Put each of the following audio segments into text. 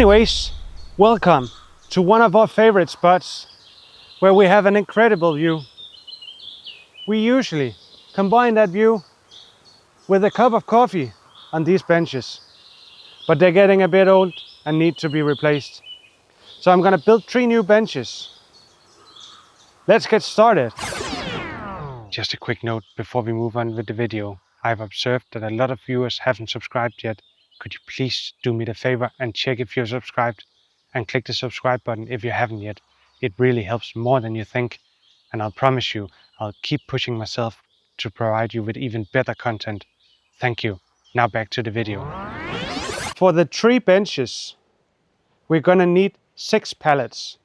Anyways, welcome to one of our favorite spots where we have an incredible view. We usually combine that view with a cup of coffee on these benches, but they're getting a bit old and need to be replaced. So I'm gonna build 3 new benches. Let's get started. Just a quick note before we move on with the video. I've observed that a lot of viewers haven't subscribed yet. Could you please do me the favor and check if you're subscribed and click the subscribe button if you haven't yet. It really helps more than you think, and I'll promise you I'll keep pushing myself to provide you with even better content. Thank you. Now back to the video. For the 3 benches, we're gonna need 6 pallets.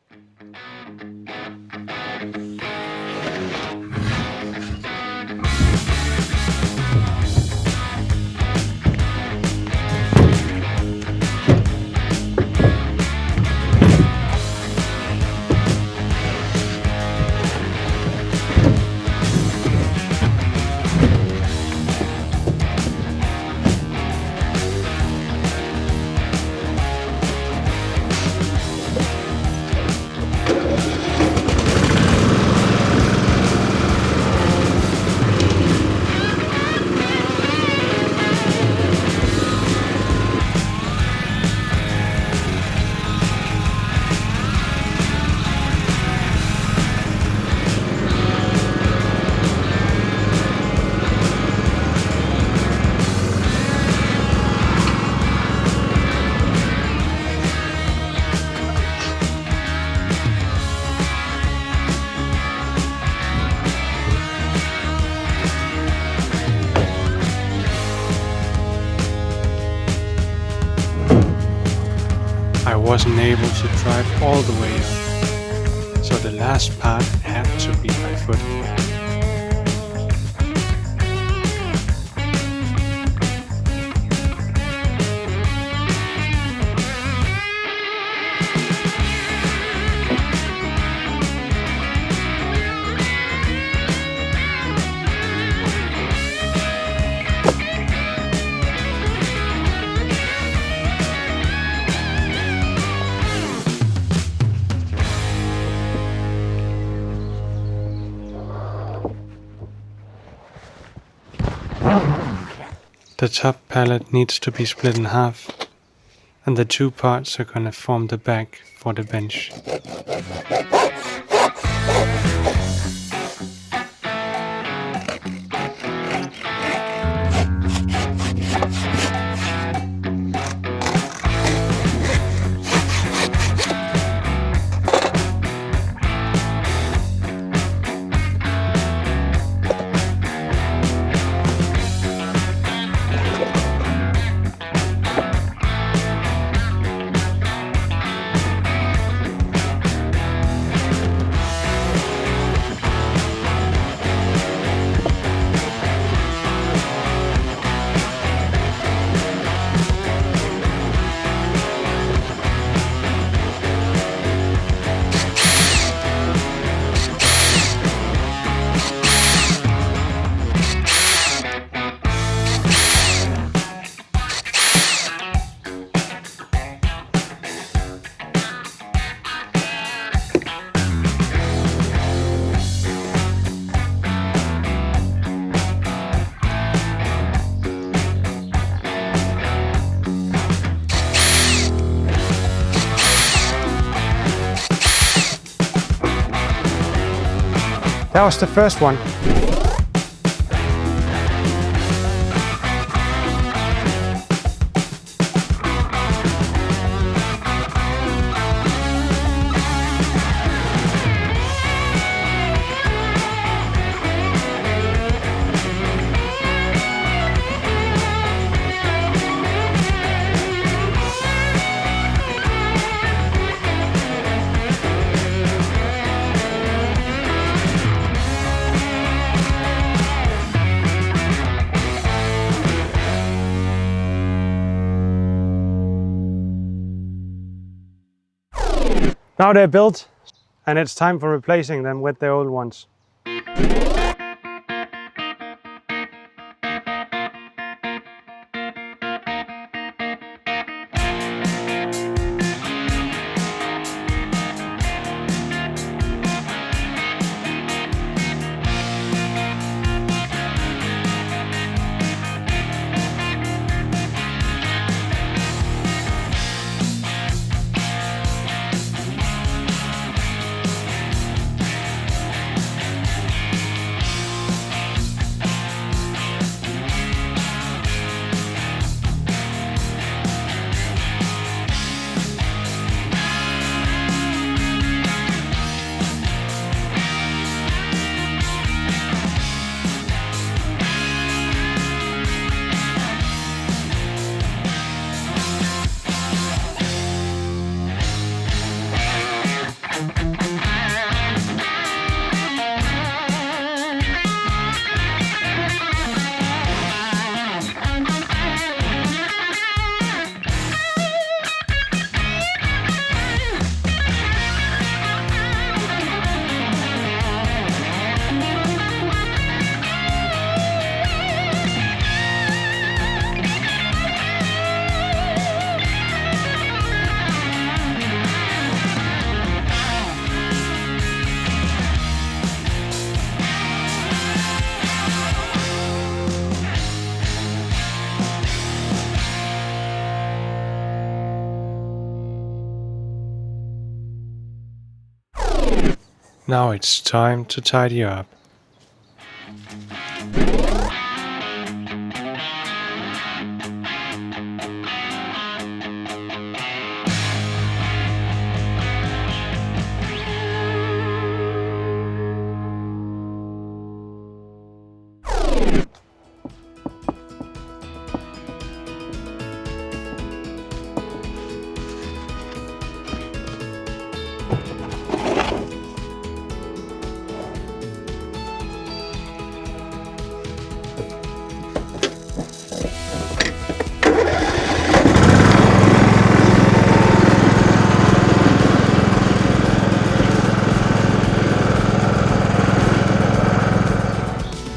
I wasn't able to drive all the way up, so the last part had to be by foot. The top pallet needs to be split in half, and the 2 parts are gonna form the back for the bench. That was the first one. Now they're built, and it's time for replacing them with the old ones. Now it's time to tidy up.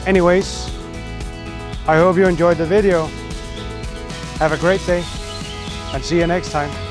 Anyways, I hope you enjoyed the video. Have a great day and see you next time.